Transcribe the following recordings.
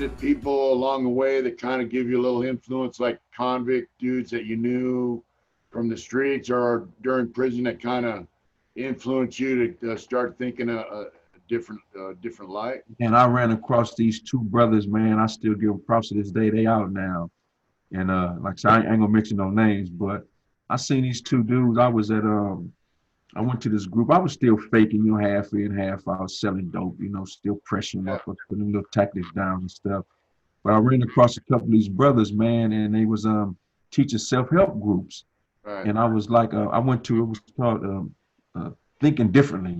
into people along the way that kind of give you a little influence, like convict dudes that you knew from the streets or during prison that kind of influence you to start thinking a different light? And I ran across these two brothers, man. I still give them props to this day. They out now. And like I said, I ain't gonna mention no names, but I seen these two dudes. I went to this group. I was still faking, half in, half out, selling dope, still pressuring Yeah. motherfuckers, putting little tactics down and stuff. But I ran across a couple of these brothers, man, and they was teaching self-help groups. Right. And I was like, I went to, it was called uh, Thinking Differently,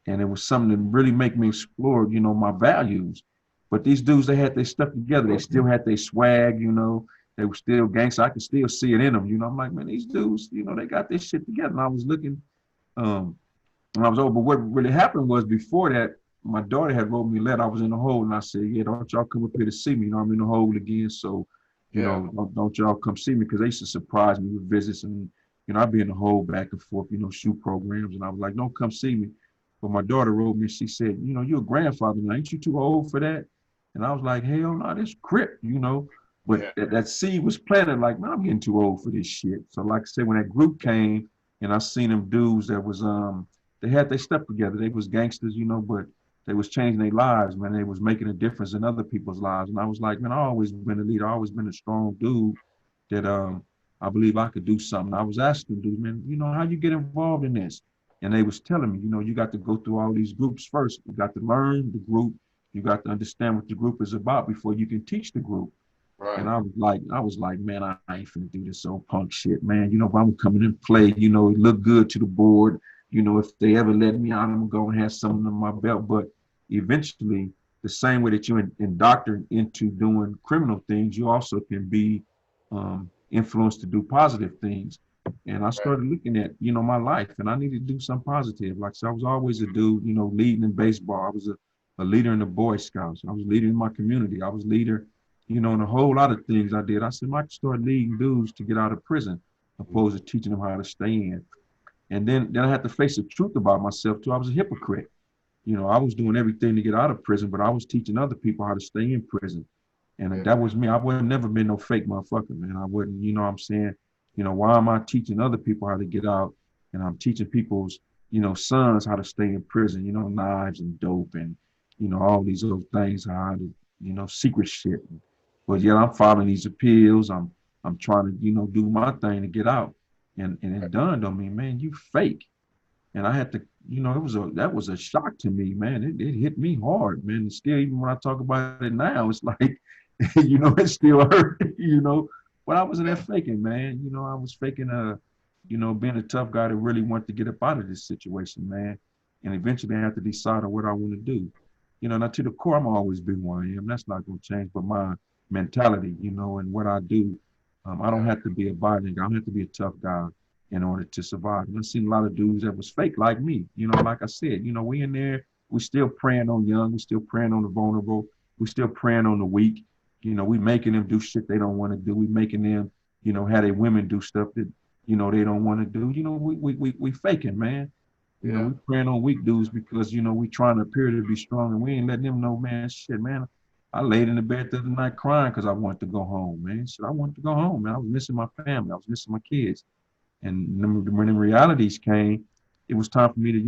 and it was something that really make me explore, my values. But these dudes, they had their stuff together. They still had their swag, they were still gangster. I could still see it in them, I'm like, man, these dudes, they got this shit together. And I was looking, when I was over. But what really happened was before that, my daughter had wrote me a letter. I was in the hole, and I said, yeah, don't y'all come up here to see me. I'm in the hole again. So, Yeah. don't y'all come see me, because they used to surprise me with visits. And, I'd be in the hole back and forth, shoot programs. And I was like, don't come see me. But my daughter wrote me, and she said, you're a grandfather now. Ain't you too old for that? And I was like, hell no, this Crip, But Yeah. that seed was planted, like, man, I'm getting too old for this shit. So like I said, when that group came and I seen them dudes that was they had their stuff together. They was gangsters, but they was changing their lives, man. They was making a difference in other people's lives. And I was like, man, I always been a leader. I always been a strong dude that I believe I could do something. I was asking dudes, man, how you get involved in this? And they was telling me, you got to go through all these groups first. You got to learn the group. You got to understand what the group is about before you can teach the group. And Right. I was like, man, I ain't finna do this old punk shit, man. If I'm coming and play, it look good to the board. If they ever let me out, I'm gonna have something on my belt. But eventually, the same way that you indoctrinate into doing criminal things, you also can be influenced to do positive things. And I Right. started looking at, my life, and I needed to do something positive. Like, so I was always a dude, leading in baseball. I was a leader in the Boy Scouts. I was a leader in my community. I was leader, in a whole lot of things I did. I said, I could start leading dudes to get out of prison, opposed to teaching them how to stay in. And then I had to face the truth about myself too. I was a hypocrite. I was doing everything to get out of prison, but I was teaching other people how to stay in prison. And Yeah. that was me. I would never been no fake motherfucker, man. I wouldn't, what I'm saying, why am I teaching other people how to get out? And I'm teaching people's, sons how to stay in prison, knives and dope and, all these other things, how to, secret shit. But yet I'm filing these appeals. I'm trying to, do my thing to get out. And it dawned on me, man, you fake. And I had to, that was a shock to me, man. It hit me hard, man. And still, even when I talk about it now, it's like, it still hurt, But I wasn't there faking, man. I was faking being a tough guy that really wanted to get up out of this situation, man. And eventually I had to decide on what I want to do. Now to the core, I'm always be who I am. That's not gonna change. But my mentality, and what I do, I don't Yeah. have to be a violent guy. I don't have to be a tough guy in order to survive. And I've seen a lot of dudes that was fake like me. Like I said, we in there, we still preying on young, we still preying on the vulnerable, we still preying on the weak. We making them do shit they don't want to do. We making them, have their women do stuff that, they don't want to do. We faking, man. Yeah. We preying on weak dudes because, we trying to appear to be strong and we ain't letting them know, man, shit, man. I laid in the bed the other night crying because I wanted to go home, man. Shit, I wanted to go home, man. I was missing my family. I was missing my kids. And when the realities came, it was time for me to,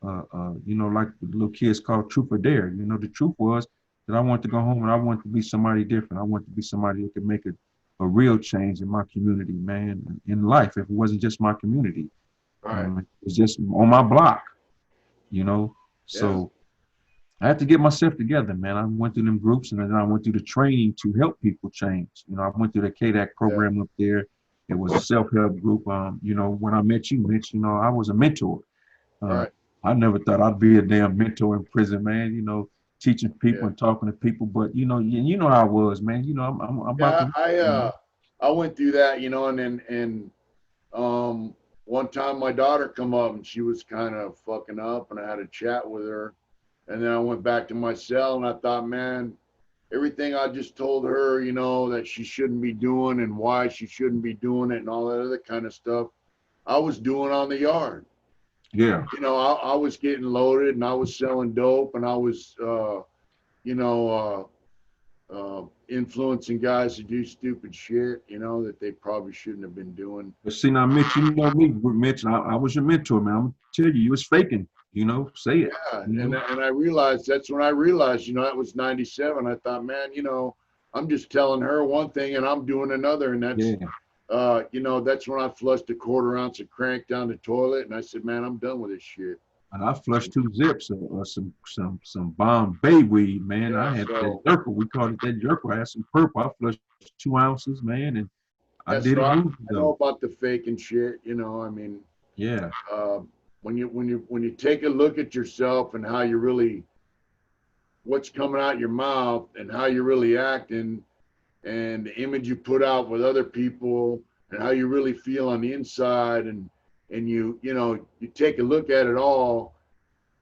like the little kids called truth or dare. The truth was that I wanted to go home and I wanted to be somebody different. I wanted to be somebody that could make a real change in my community, man, in life. If it wasn't just my community, Right. it was just on my block, you know. Yeah. So I had to get myself together, man. I went through them groups and then I went through the training to help people change. I went through the KDAC Yeah. program up there. It was a self-help group. When I met you, Mitch, I was a mentor. Uh, Right. I never thought I'd be a damn mentor in prison, man. Teaching people Yeah. and talking to people. But you know how I was, man. I'm about Yeah. to. I went through that, and then one time my daughter come up and she was kind of fucking up, and I had a chat with her, and then I went back to my cell and I thought, man, everything I just told her, that she shouldn't be doing and why she shouldn't be doing it and all that other kind of stuff, I was doing on the yard. Yeah, I was getting loaded and I was selling dope and I was, influencing guys to do stupid shit, you know, that they probably shouldn't have been doing. But see now, Mitch, you know me, Mitch, I was your mentor, man. I'm gonna tell you, you was faking. You know, say it. Yeah, You know, and I realized that's when I realized, you know, that was '97. I thought, man, you know, I'm just telling her one thing and I'm doing another, and that's, yeah. you know, that's when I flushed a quarter ounce of crank down the toilet, and I said, man, I'm done with this shit. And I flushed 2 zips or some Bombay weed, man. Yeah, I had that so jerker. We called it that jerker. I had some purple. I flushed 2 ounces, man, and I yeah, did so it I moves know ago. about the faking shit, you know. I mean, Yeah, uh, when you take a look at yourself and how you really what's coming out your mouth and how you're really acting and the image you put out with other people and how you really feel on the inside and you know you take a look at it all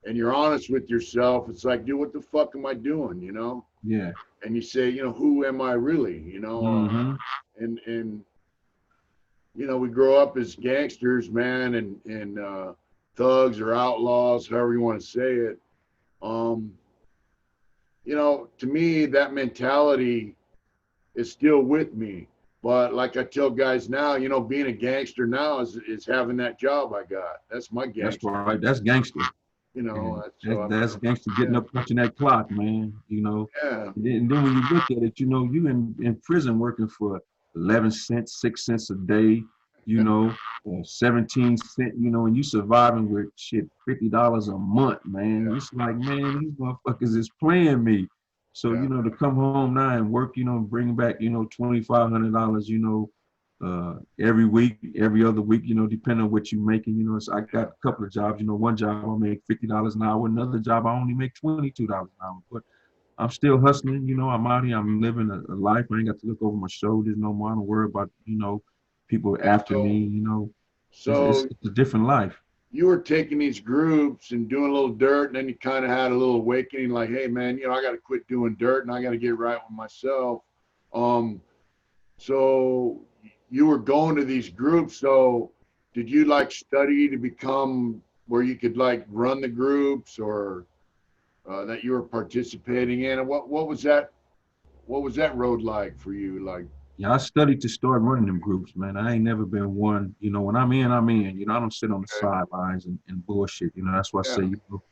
and you're honest with yourself. It's like, dude, what the fuck am I doing, you know? yeah. And you say, you know, who am I really, you know? Mm-hmm. And you know, we grow up as gangsters, man, and thugs or outlaws, however you want to say it. um you know, to me that mentality is still with me. But like I tell guys now, you know, being a gangster now is having that job I got. That's my That's gangster. right. That's gangster. You know, And so I that's mean, gangster getting yeah, up punching that clock, man. You know. yeah, And then when you look at it, you know, you in prison working for 11 cents, 6 cents a day, you know, 17 cent, you know, and you surviving with shit $50 a month, man. yeah, It's like, man, these motherfuckers is playing me. So, yeah. you know, to come home now and work, you know, and bring back, you know, $2,500, you know, every week, every other week, you know, depending on what you're making, you know. So I got a couple of jobs, you know, one job I make $50 an hour, another job I only make $22 an hour. But I'm still hustling, you know. I'm out here. I'm living a life. I ain't got to look over my shoulders no more. I don't worry about, you know, people Yeah, after me. You know, so it's a different life. you were taking these groups and doing a little dirt, and then you kind of had a little awakening, like, hey, man, you know, I got to quit doing dirt and I got to get right with myself. Um, so you were going to these groups. So did you like study to become where you could like run the groups or that you were participating in? And what was that? What was that road like for you? Like, Yeah, I studied to start running them groups, man. I ain't never been one. You know, when I'm in, I'm in. You know, I don't sit on the okay, sidelines and bullshit. You know, that's why I yeah, say, you know,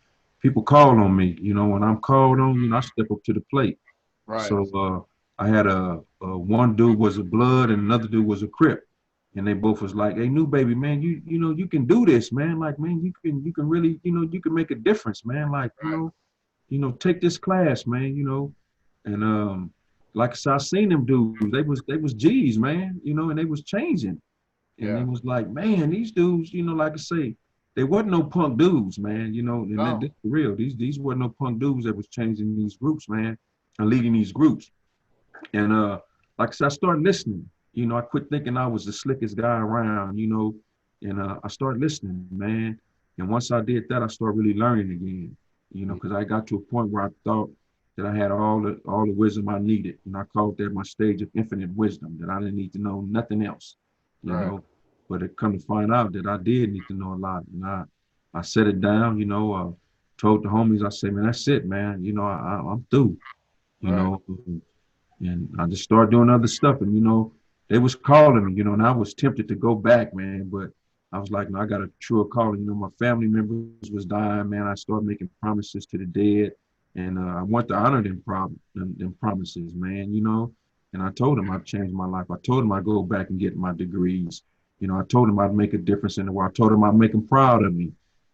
people call on me. You know, when I'm called on, you know, I step up to the plate. right, So I had one dude was a blood and another dude was a Crip, and they both was like, "Hey, new baby, man, you know you can do this, man. Like, man, you can really, you know, you can make a difference, man. Like, right, take this class, man. You know, and like I said, I seen them dudes. They was G's, man. You know, and they was changing, and yeah, it was like, man, these dudes, you know, like I say, they wasn't no punk dudes, man. You know, and no, that's for real. These weren't no punk dudes that was changing these groups, man, and leading these groups. And like I said, I started listening. You know, I quit thinking I was the slickest guy around, you know, and I started listening, man. And once I did that, I started really learning again, you know, because I got to a point where I thought that I had all the wisdom I needed. And I called that my stage of infinite wisdom, that I didn't need to know nothing else, you right, know. But it come to find out that I did need to know a lot. And I set it down, you know, told the homies, I said, man, that's it, man. You know, I'm through, you right, know. And I just started doing other stuff. And, you know, they was calling me, you know, and I was tempted to go back, man. But I was like, no, I got a truer calling. You know, my family members was dying, man. I started making promises to the dead. And I want to honor them promises, man, you know. And I told them I'd change my life. I told them I'd go back and get my degrees. You know, I told them I'd make a difference in the world. I told them I'd make them proud of me,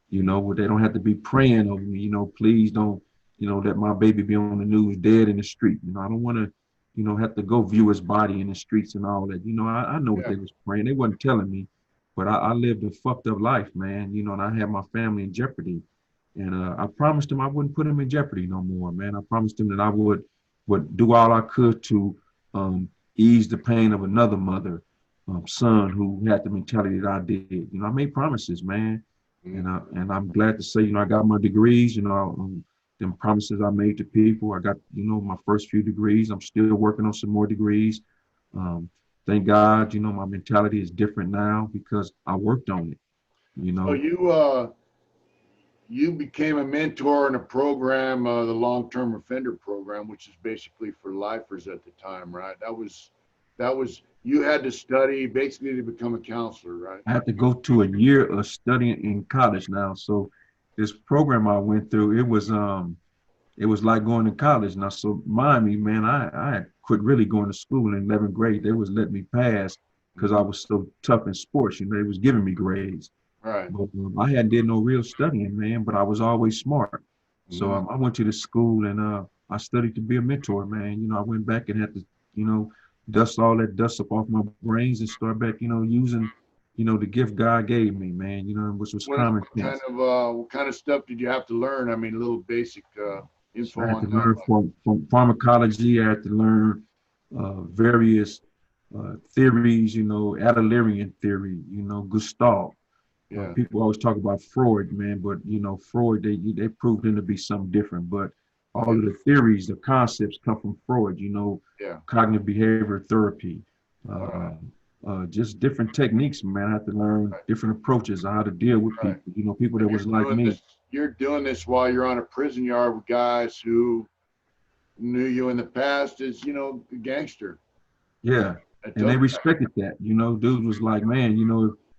you know, where they don't have to be praying over me, you know, please don't, you know, let my baby be on the news dead in the street. You know, I don't want to, you know, have to go view his body in the streets and all that. You know, I know what yeah, they was praying. They wasn't telling me, but I lived a fucked up life, man. You know, and I had my family in jeopardy. And I promised them I wouldn't put them in jeopardy no more, man. I promised them that I would do all I could to um, ease the pain of another mother, son who had the mentality that I did. You know, I made promises, man. mm, And I'm glad to say, you know, I got my degrees. You know, them promises I made to people. I got, you know, my first few degrees. I'm still working on some more degrees. Um, thank God, you know, my mentality is different now because I worked on it, you so know. you became a mentor in a program, the long-term offender program, which is basically for lifers at the time, right? That was you had to study basically to become a counselor, right? I had to go to a year of studying in college now. So this program I went through, it was like going to college. Now, so mind me, man, I had quit really going to school in 11th grade. They was letting me pass because I was so tough in sports. They was giving me grades. Right. But I hadn't did no real studying, man, but I was always smart. So Mm-hmm. I went to the school and I studied to be a mentor, man. I went back and had to, dust all that dust up off my brains and start back, using, the gift God gave me, man, which was What common kind sense. of what kind of stuff did you have to learn? I mean, a little basic So info I had to on that. learn from pharmacology. I had to learn various theories, Adlerian theory, Gestalt. Yeah. People always talk about Freud, man, but Freud, they proved him to be something different. But all Yeah. of the theories, the concepts come from Freud, Yeah. cognitive behavior therapy, All uh, right. just different techniques, man. I had to learn Right. different approaches on how to deal with Right. people, people that And was like doing me. this. You're doing this while you're on a prison yard with guys who knew you in the past as a gangster, Yeah. a And they dope guy. respected that, dude was like, man,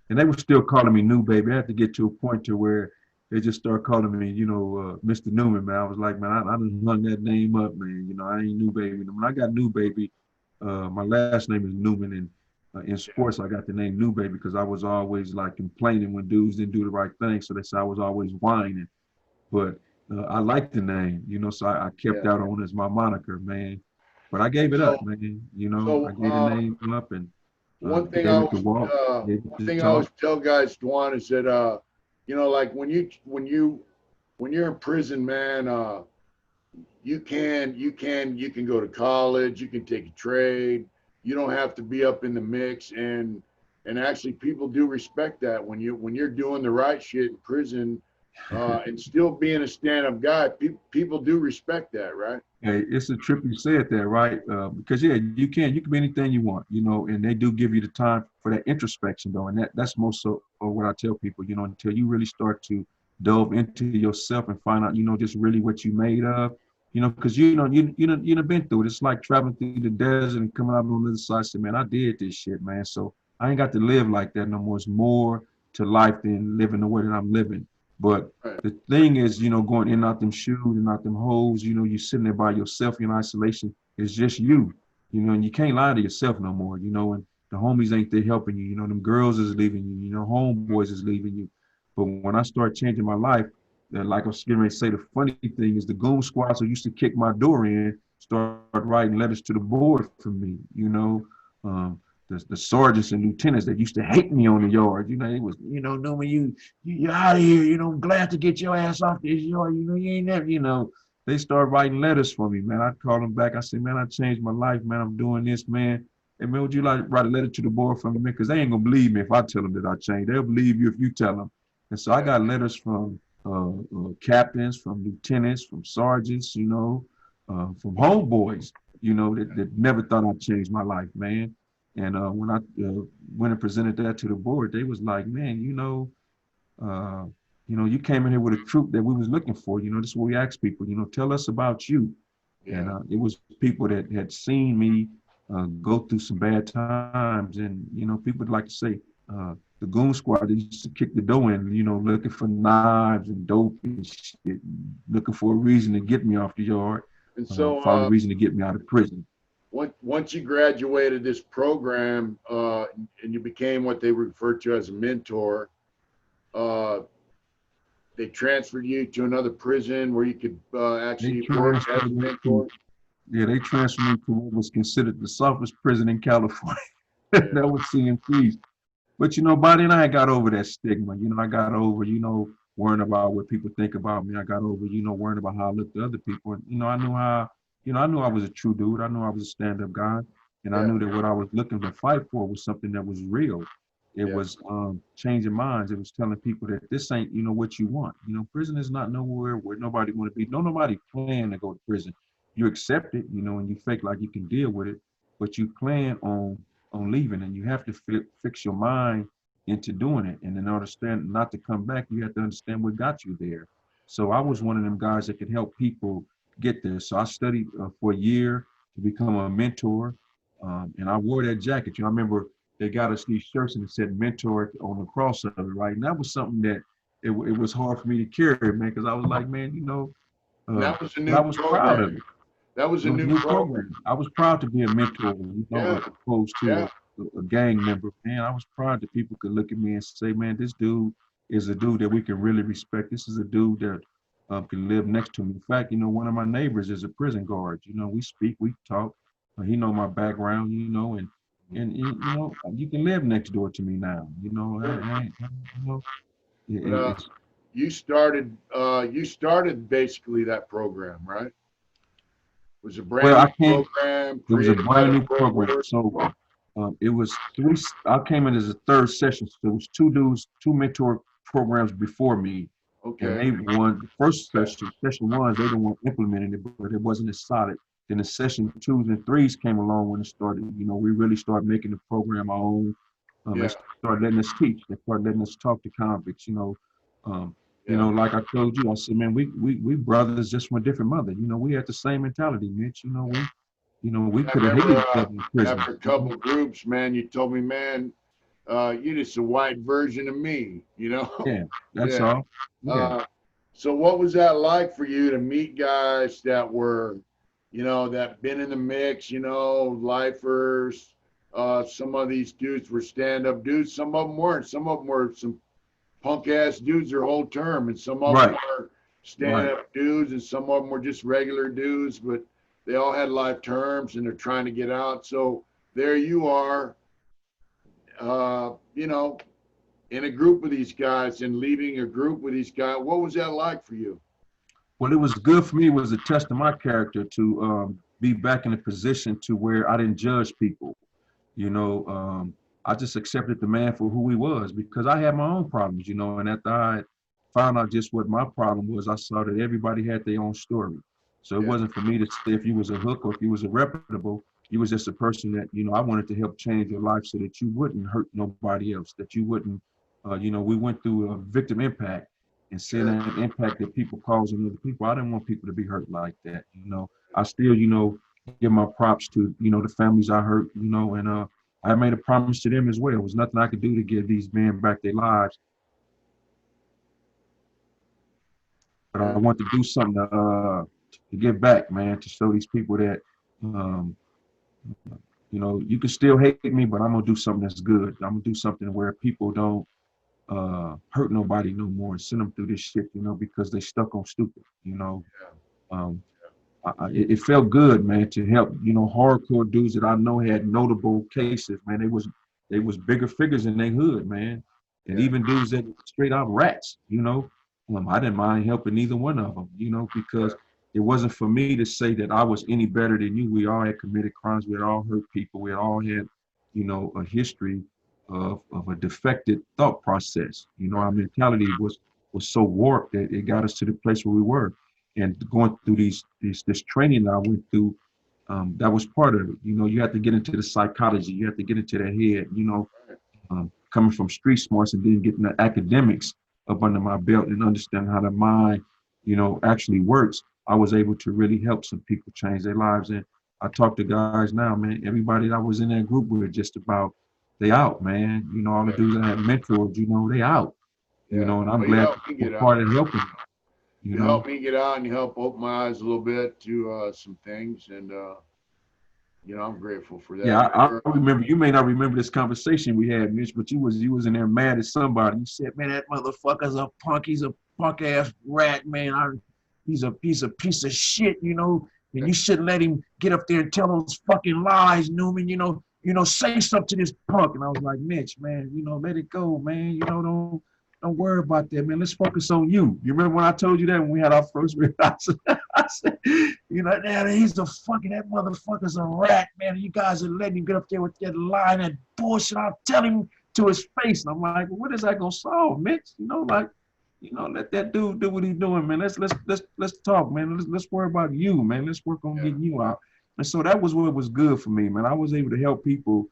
and they were still calling me new baby. I had to get to a point to where they just start calling me, Mr. Newman, man. I was like, man, I done hung that name up, man. I ain't new baby. When I got new baby, my last name is Newman. And in Yeah. sports, I got the name new baby because I was always like complaining when dudes didn't do the right thing. So they said I was always whining. But I liked the name, so I kept Yeah. that on as my moniker, man. But I gave it So up, man. I so gave the name up and one thing I gave it to always Walt, gave it one to thing I always Talk. tell guys, Dwan, is that like when you're in prison, man, you can go to college, you can take a trade, you don't have to be up in the mix, and actually people do respect that when you're doing the right shit in prison, and still being a stand-up guy, people do respect that, right? Hey, it's a trip you said that, right? Because yeah, you can be anything you want, and they do give you the time for that introspection though, and that's most of what I tell people, until you really start to delve into yourself and find out, just really what you made of, because you've been through it. It's like traveling through the desert and coming out on the other side. Say, man, I did this shit, man. So I ain't got to live like that no more. It's more to life than living the way that I'm living. But Right. the thing is, going in and out them shoes and out them holes, you sitting there by yourself in isolation. It's just you, and you can't lie to yourself no more, and the homies ain't there helping you, them girls is leaving you, homeboys is leaving you. But when I start changing my life, like I was getting ready to say, the funny thing is the goon squads who used to kick my door in start writing letters to the board for me, um, the sergeants and lieutenants that used to hate me on the yard. It was, Newman, you out of here. I'm glad to get your ass off this yard. You ain't never, They start writing letters for me, man. I'd call them back. I said, man, I changed my life, man. I'm doing this, man. Hey, man, would you like to write a letter to the board for me, man? Because they ain't gonna believe me if I tell them that I changed. They'll believe you if you tell them. And so I Yeah. got letters from captains, from lieutenants, from sergeants, from homeboys, that never thought I'd change my life, man. And when I went and presented that to the board, they was like, man, uh, you came in here with a troop that we was looking for. This is what we ask people, tell us about you. And Yeah. it was people that had seen me go through some bad times. And, people would like to say, the goon squad, they used to kick the door in, looking for knives and dope and shit, looking for a reason to get me off the yard, And so found a reason to get me out of prison. once you graduated this program, and you became what they refer to as a mentor, uh, they transferred you to another prison where you could They actually work as a transferred me mentor. to, yeah, they transferred me to what was considered the softest prison in California. Yeah. That was CMC's. But by then I got over that stigma. I got over, worrying about what people think about me. I got over, worrying about how I look to other people. And, I knew I knew I was a true dude. I knew I was a stand-up guy. And I Yeah. knew that what I was looking to fight for was something that was real. It Yeah. was changing minds. It was telling people that this ain't, what you want. Prison is not nowhere where nobody want to be. No, nobody plan to go to prison. You accept it, and you fake like you can deal with it, but you plan on leaving, and you have to fix your mind into doing it. And in order to stand, not to come back, you have to understand what got you there. So I was one of them guys that could help people get there. So I studied for a year to become a mentor. And I wore that jacket. You know, I remember they got us these shirts and it said mentor on the cross of it, right? And that was something that it was hard for me to carry, man, because I was like, man, And that was a but I new was proud of program. it. That was It a was a new new program. program. I was proud to be a mentor, Yeah, as opposed yeah. to a gang member. Man, I was proud that people could look at me and say, man, this dude is a dude that we can really respect. This is a dude that can live next to me. In fact, one of my neighbors is a prison guard. We speak, we talk. He know my background, and you can live next door to me now. But It's you started basically that program, right? It was a brand well, new program it was a created by brand the new program. program. So it was three. I came in as a third session. So it was two dudes, two mentor programs before me, and Okay. they won the first session. Session ones, they the one implementing it, but it wasn't as solid. Then the session twos and threes came along when it started. We really started making the program our own. They Yeah. started letting us teach. They started letting us talk to convicts. Yeah. Like I told you, I said, man, we brothers just from a different mother. We had the same mentality, Mitch. We I could have hated remember each other in prison. after a couple groups, man, you told me, man, you're just a white version of me, you know? Yeah, that's Yeah. all. Yeah. Uh, so what was that like for you to meet guys that were, that been in the mix, lifers? Some of these dudes were stand-up dudes. Some of them weren't. Some of them were some punk-ass dudes their whole term, and some of them Right. were Right. stand-up dudes, and some of them were just regular dudes, but they all had life terms, and they're trying to get out. So there you are, uh, you know, in a group with these guys and leaving a group with these guys. What was that like for you? What it was good for me was a test of my character to be back in a position to where I didn't judge people. I just accepted the man for who he was because I had my own problems, and after I found out just what my problem was, I saw that everybody had their own story. So it Yeah, wasn't for me to say if you was a hook or if you was a reputable, you was just a person that, I wanted to help change your life so that you wouldn't hurt nobody else, that you wouldn't, we went through a victim impact and seeing sure. that impact that people cause on other people. I didn't want people to be hurt like that. I still, give my props to, the families I hurt, and I made a promise to them as well. There was nothing I could do to give these men back their lives, but I Yeah, want to do something to give back, man, to show these people that, um, you can still hate me, but I'm gonna do something that's good. I'm gonna do something where people don't hurt nobody no more and send them through this shit, because they stuck on stupid. Um, it felt good, man, to help, hardcore dudes that I know had notable cases, man. They was bigger figures in their hood, man. And yeah, even dudes that straight out rats, I didn't mind helping either one of them, yeah, because it wasn't for me to say that I was any better than you. We all had committed crimes. We had all hurt people. We had all had, a history of a defected thought process. right. Our mentality was so warped that it got us to the place where we were. And going through this training I went through, that was part of it. You have to get into the psychology. You have to get into the head. Coming from street smarts and then getting the academics up under my belt and understanding how the mind, actually works. I was able to really help some people change their lives. And I talk to guys now, man. Everybody that was in that group with just about they out, man. All the dudes that had mentors, they out. Yeah. And I'm Well, you glad helped me to be get out. part of helping. You You know. helped me get out, and you helped open my eyes a little bit to some things, and I'm grateful for that. Yeah, I remember. You may not remember this conversation we had, Mitch, but you was in there mad at somebody. You said, "Man, that motherfucker's a punk. He's a punk ass rat, man. He's a piece of shit, And you shouldn't let him get up there and tell those fucking lies, Newman. Say something to this punk." And I was like, "Mitch, man, let it go, man. Don't worry about that, man. Let's focus on you." You remember when I told you that when we had our first rehearsal? I said, he's that motherfucker's a rat, man. You guys are letting him get up there with that lie and that bullshit. I'll tell him to his face. And I'm like, well, what is that gonna solve, Mitch? Let that dude do what he's doing, man. Let's talk, man. Let's worry about you, man. Let's work on getting you out. And so that was what was good for me, man. I was able to help people,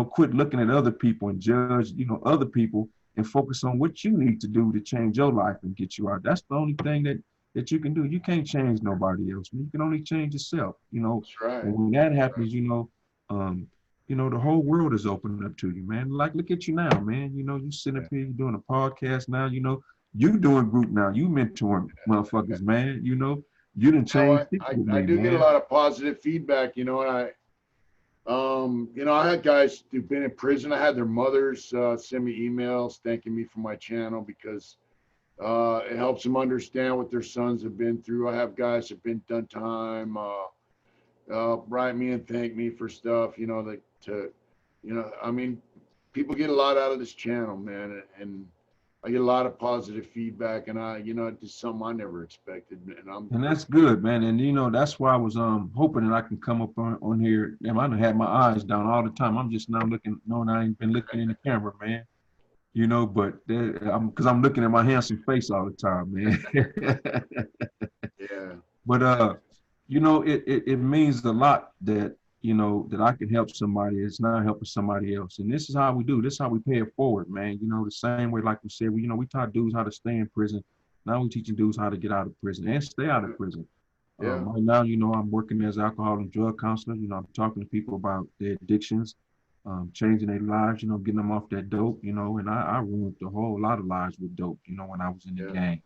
quit looking at other people and judge, other people and focus on what you need to do to change your life and get you out. That's the only thing that you can do. You can't change nobody else. You can only change yourself, you know. That's right. And when that happens, you know, the whole world is opening up to you, man. Like, look at you now, man. You know, you sitting up here, you doing a podcast now, you know, you doing group now, you mentoring motherfuckers, man. You know, you done changed people with I me, do man. get a lot of positive feedback, you know, and you know, I had guys who've been in prison. I had their mothers send me emails thanking me for my channel because it helps them understand what their sons have been through. I have guys who've been done time, write me and thank me for stuff, you know, you know, I mean, people get a lot out of this channel, man, and I get a lot of positive feedback, and you know, it's just something I never expected, and that's good, man. And you know, that's why I was hoping that I can come up on here. Damn, I done had my eyes down all the time. I'm just now looking, knowing I ain't been looking in the camera, man. You know, but because I'm looking at my handsome face all the time, man. Yeah. But you know, it means a lot that, you know, that I can help somebody. It's not helping somebody else. And this is how we do. This is how we pay it forward, man. You know, the same way, like we said, you know, we taught dudes how to stay in prison. Now we're teaching dudes how to get out of prison and stay out of prison. Yeah. Right now, you know, I'm working as alcohol and drug counselor. You know, I'm talking to people about their addictions, changing their lives, you know, getting them off that dope, you know, and I ruined a whole lot of lives with dope, you know, when I was in the gang.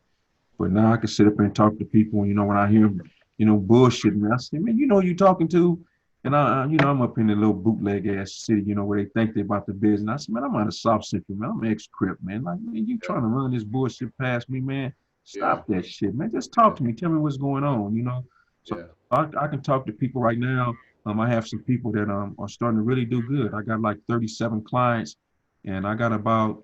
But now I can sit up and talk to people, and, you know, when I hear them, you know, bullshitting, I say, man, you know who you talking to? And you know, I'm up in the little bootleg ass city, you know, where they think they about the business. I said, man, I'm out of South Central, man. I'm ex-Crip, man. Like, man, you trying to run this bullshit past me, man? Stop that shit, man. Just talk to me. Tell me what's going on, you know? So I can talk to people right now. I have some people that are starting to really do good. I got like 37 clients, and I got about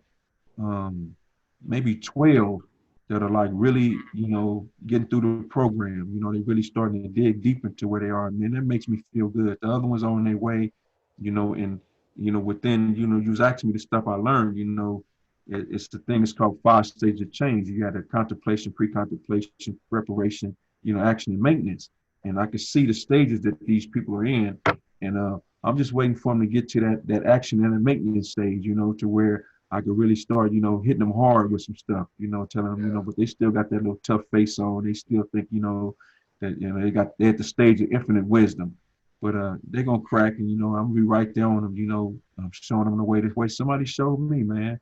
maybe 12 that are like really, you know, getting through the program. You know, they really starting to dig deep into where they are. And then that makes me feel good. The other ones are on their way, you know, and, you know, within, you know, you was asking me the stuff I learned, you know, it's the thing that's called 5 stages of change. You got a contemplation, pre-contemplation, preparation, you know, action and maintenance. And I can see the stages that these people are in. And I'm just waiting for them to get to that action and the maintenance stage, you know, to where I could really start, you know, hitting them hard with some stuff, you know, telling them, you know, but they still got that little tough face on. They still think, you know, that, you know, they're at the stage of infinite wisdom. But they're going to crack, and, you know, I'm going to be right there on them, you know, I'm showing them the way somebody showed me, man.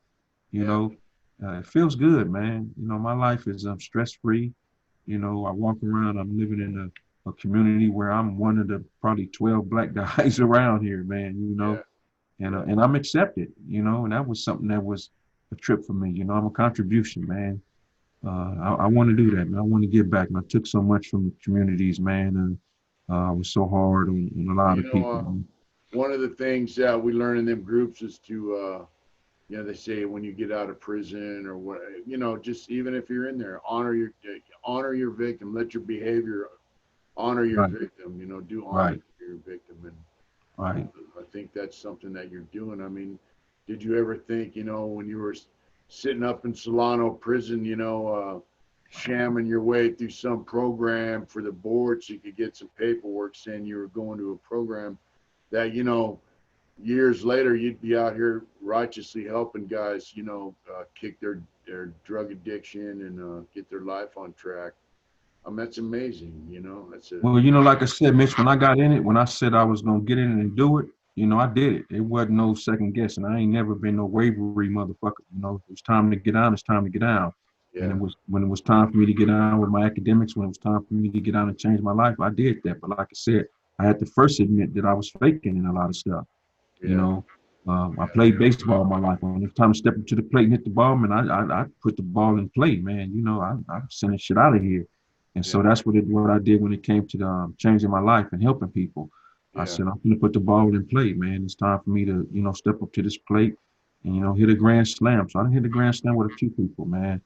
You know, it feels good, man. You know, my life is stress-free. You know, I walk around, I'm living in a community where I'm one of the probably 12 black guys around here, man, you know. And I'm accepted, you know, and that was something that was a trip for me. You know, I'm a contribution, man. I want to do that, man. I want to give back. And I took so much from the communities, man. And I was so hard on a lot of people. One of the things that we learn in them groups is to, you know, they say when you get out of prison or what, you know, just even if you're in there, honor your victim. Let your behavior honor your victim. You know, do honor your victim. And I think that's something that you're doing. I mean, did you ever think, you know, when you were sitting up in Solano prison, you know, shamming your way through some program for the board so you could get some paperwork saying you were going to a program, that, you know, years later you'd be out here righteously helping guys, you know, kick their drug addiction and get their life on track? That's amazing, you know. Well, you know, like I said, Mitch, when I got in it, when I said I was gonna get in it and do it, you know, I did it. It wasn't no second guessing. I ain't never been no wavery motherfucker. You know, it was time to get down. It's time to get down. And it was when it was time for me to get down with my academics, when it was time for me to get down and change my life, I did that. But like I said, I had to first admit that I was faking in a lot of stuff. You know, I played baseball my life. When it was time to step up to the plate and hit the ball, man, I put the ball in play, man. You know, I'm sending shit out of here. And so that's what I did when it came to changing my life and helping people. I said, I'm going to put the ball in play, man. It's time for me to, you know, step up to this plate and, you know, hit a grand slam. So I done hit a grand slam with a few people, man.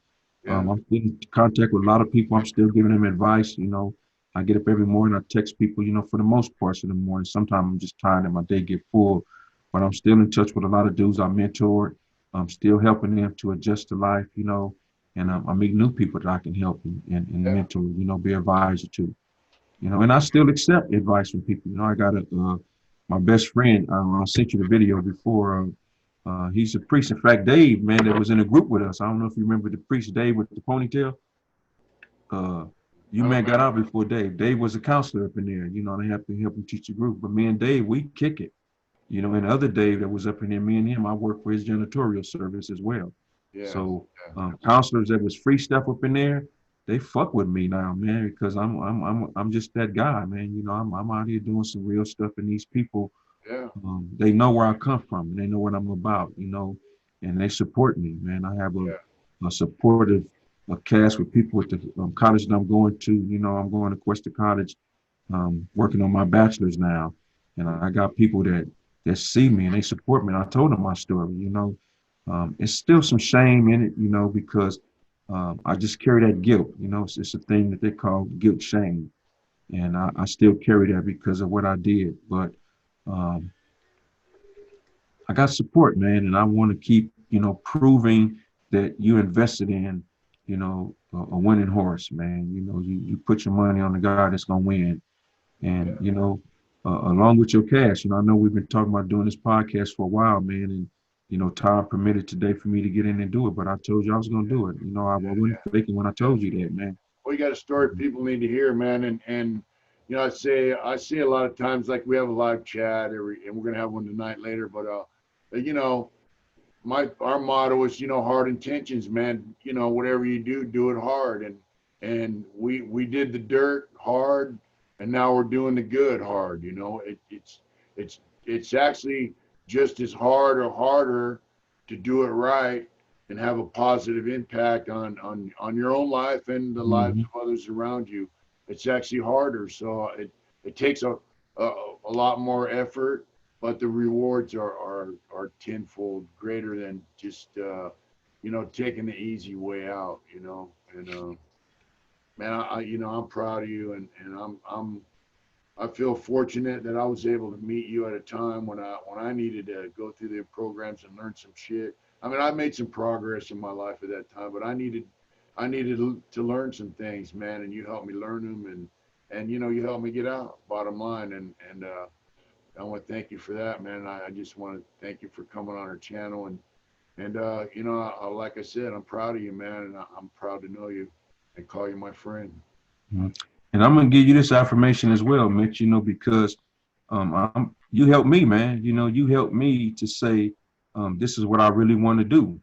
I'm in contact with a lot of people. I'm still giving them advice. You know, I get up every morning. I text people, you know, for the most parts of the morning. Sometimes I'm just tired and my day get full. But I'm still in touch with a lot of dudes I mentored. I'm still helping them to adjust to life, you know. And I meet new people that I can help and mentor, you know, be advisor to, you know. And I still accept advice from people. You know, I got my best friend. I sent you the video before. He's a priest. In fact, Dave, man, that was in a group with us. I don't know if you remember the priest Dave with the ponytail. You man got out before Dave. Dave was a counselor up in there. You know, they have to help him teach the group. But me and Dave, we kick it. You know, and the other Dave that was up in there, me and him, I work for his janitorial service as well. Yeah. So counselors that was free stuff up in there, they fuck with me now, man, because I'm just that guy, man. You know, I'm out here doing some real stuff, and these people, they know where I come from, and they know what I'm about, you know, and they support me, man. I have a supportive cast with people with the college that I'm going to. You know, I'm going to Cuesta College, working on my bachelor's now, and I got people that see me and they support me. And I told them my story, you know. It's still some shame in it, you know, because I just carry that guilt, you know. It's a thing that they call guilt shame. And I still carry that because of what I did. But I got support, man, and I want to keep, you know, proving that you invested in, you know, a winning horse, man. You know, you put your money on the guy that's going to win. And, you know, along with your cash, you know, I know we've been talking about doing this podcast for a while, man, and, you know, time permitted today for me to get in and do it, but I told you I was going to do it. You know, I wasn't faking when I told you that, man. Well, you got a story people need to hear, man, and you know, I see a lot of times, like we have a live chat and we're going to have one tonight later, but, you know, our motto is, you know, hard intentions, man. You know, whatever you do, do it hard. And we did the dirt hard, and now we're doing the good hard. You know, it's actually just as hard or harder to do it right and have a positive impact on your own life and the lives of others around you. It's actually harder. So it takes a lot more effort, but the rewards are tenfold greater than just, you know, taking the easy way out, you know. And, man, you know, I'm proud of you, and I feel fortunate that I was able to meet you at a time when I needed to go through the programs and learn some shit. I mean, I made some progress in my life at that time, but I needed to learn some things, man, and you helped me learn them, and you know, you helped me get out, bottom line, and I want to thank you for that, man. I just want to thank you for coming on our channel, and you know, like I said, I'm proud of you, man, and I'm proud to know you and call you my friend. And I'm gonna give you this affirmation as well, Mitch. You know, because you helped me, man. You know, you helped me to say this is what I really want to do.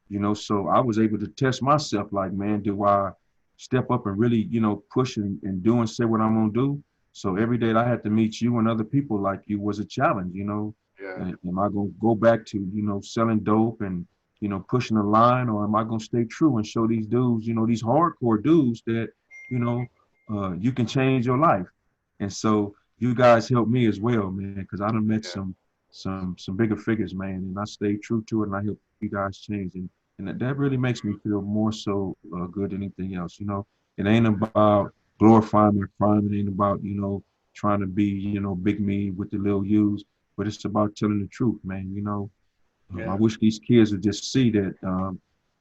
You know, so I was able to test myself, like, man, do I step up and really, you know, push and do and say what I'm gonna do? So every day that I had to meet you and other people like you was a challenge, you know. Am I gonna go back to, you know, selling dope and, you know, pushing the line, or am I gonna stay true and show these dudes, you know, these hardcore dudes that, you know, you can change your life? And so you guys helped me as well, man, because I done met some bigger figures, man, and I stayed true to it, and I helped you guys change, and that really makes me feel more so good than anything else. You know, it ain't about glorifying my crime. It ain't about, you know, trying to be, you know, big me with the little U's, but it's about telling the truth, man. You know, I wish these kids would just see that,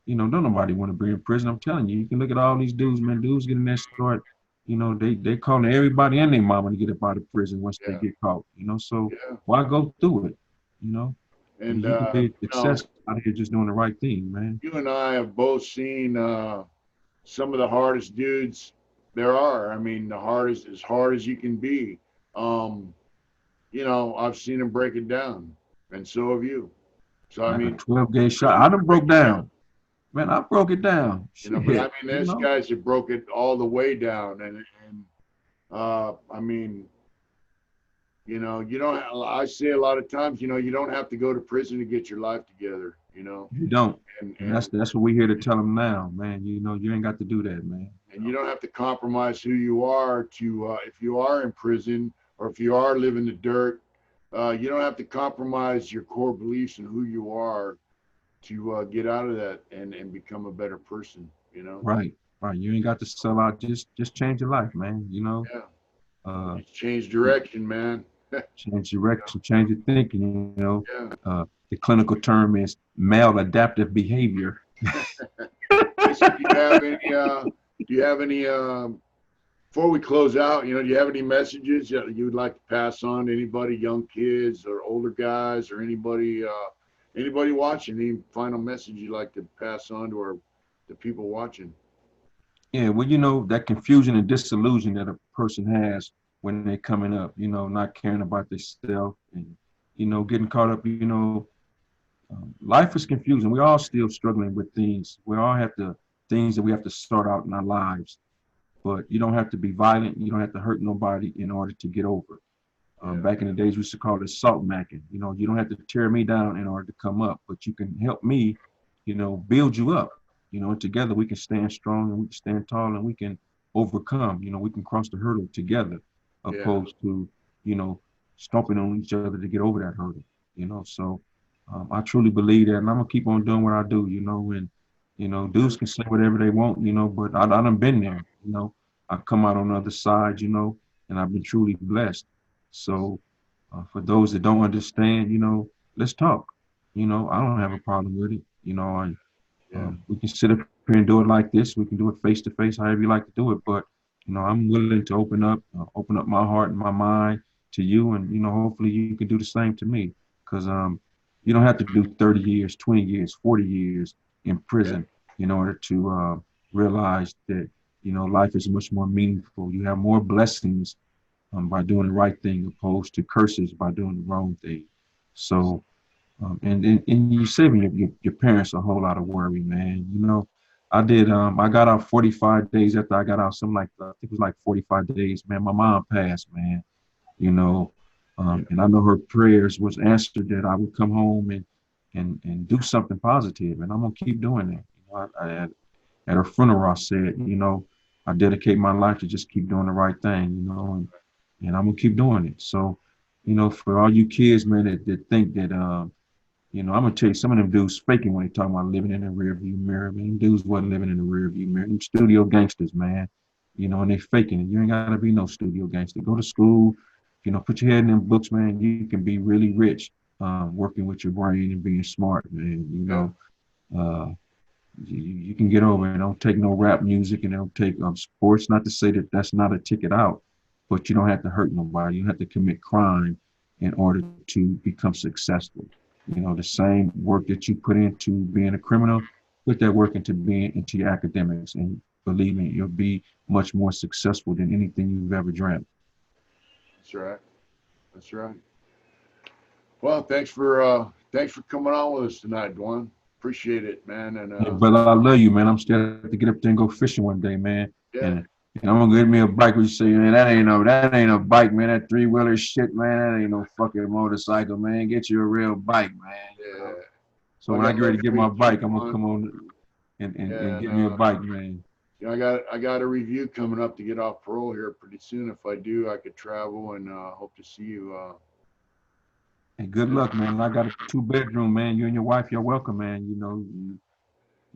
you know, don't nobody want to be in prison. I'm telling you, you can look at all these dudes, man. Dudes getting that start, you know, they calling everybody and their mama to get up out of prison once they get caught. You know, so why go through it? You know, and you can be success out here just doing the right thing, man. You and I have both seen some of the hardest dudes there are. I mean, the hardest, as hard as you can be. You know, I've seen them break it down, and so have you. So I mean, 12-gauge shot. I done broke down. Man, I broke it down. You know, but I mean, there's guys that broke it all the way down, and I mean, you know, you don't. I say a lot of times, you know, you don't have to go to prison to get your life together. You know, you don't. And that's what we're here to tell them now, man. You know, you ain't got to do that, man. And you don't have to compromise who you are to if you are in prison or if you are living the dirt. You don't have to compromise your core beliefs and who you are to get out of that and become a better person, you know? Right. You ain't got to sell out. Just change your life, man, you know? Yeah. Change direction, man. Change direction, change your thinking, you know? The clinical term is maladaptive behavior. Listen, do you have any, before we close out, you know, do you have any messages that you would like to pass on to anybody, young kids or older guys or anybody, Anybody watching, any final message you'd like to pass on to the people watching? Yeah, well, that confusion and disillusion that a person has when they're coming up, not caring about themselves and, getting caught up, life is confusing. We're all still struggling with things. We all have things that we have to sort out in our lives, but you don't have to be violent. You don't have to hurt nobody in order to get over. Back in the days, we used to call it salt macking. You don't have to tear me down in order to come up, but you can help me, build you up. And together we can stand strong and we can stand tall and we can overcome. We can cross the hurdle together, opposed to, stomping on each other to get over that hurdle. So I truly believe that, and I'm gonna keep on doing what I do. And dudes can say whatever they want. But I done been there. I've come out on the other side. And I've been truly blessed. So for those that don't understand, let's talk. I don't have a problem with it. We can sit up here and do it like this. We can do it face to face, however you like to do it. But, I'm willing to open up my heart and my mind to you. And, hopefully you can do the same to me. Because you don't have to do 30 years, 20 years, 40 years in prison in order to realize that, life is much more meaningful. You have more blessings by doing the right thing opposed to curses by doing the wrong thing. So, and you saving your parents a whole lot of worry, man. I got out 45 days after I got out, I think it was like 45 days, man. My mom passed, man, and I know her prayers was answered that I would come home and do something positive, and I'm going to keep doing that. At her funeral, I said, I dedicate my life to just keep doing the right thing, and I'm gonna keep doing it. So, for all you kids, man, that think that, I'm gonna tell you, some of them dudes faking when they talking about living in the rearview mirror, man. Them dudes wasn't living in the rearview mirror. Them studio gangsters, man. And they faking it. You ain't gotta be no studio gangster. Go to school, put your head in them books, man. You can be really rich, working with your brain and being smart, man. You can get over it. Don't take no rap music and don't take sports. Not to say that that's not a ticket out, but you don't have to hurt nobody. You have to commit crime in order to become successful. The same work that you put into being a criminal, put that work into your academics, and believe me, you'll be much more successful than anything you've ever dreamt. That's right. That's right. Well, thanks for coming on with us tonight, Dwan. Appreciate it, man. And yeah, brother, I love you, man. I'm still to get up there and go fishing one day, man. And I'm gonna get me a bike. You say, man, that ain't a bike, man. That 3-wheeler shit, man. That ain't no fucking motorcycle, man. Get you a real bike, man. Yeah. So when I get ready to get my bike, I'm gonna come on and get me a bike, man. I got a review coming up to get off parole here pretty soon. If I do, I could travel and hope to see you. And good luck, man. I got a 2-bedroom, man. You and your wife, you're welcome, man.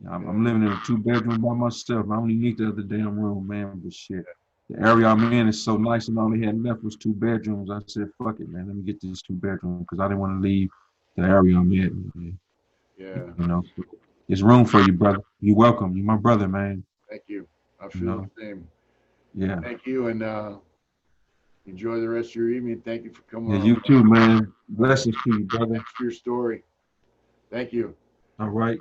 I'm living in a 2-bedroom by myself. I only need the other damn room, man. But shit, the area I'm in is so nice, and all they had left was 2 bedrooms. I said, fuck it, man. Let me get this 2-bedroom because I didn't want to leave the area I'm in, man. Yeah. There's room for you, brother. You're welcome. You're my brother, man. Thank you. I feel the same. Yeah. Thank you, and enjoy the rest of your evening. Thank you for coming on. You too, man. Blessings to you, brother. Thanks for your story. Thank you. All right.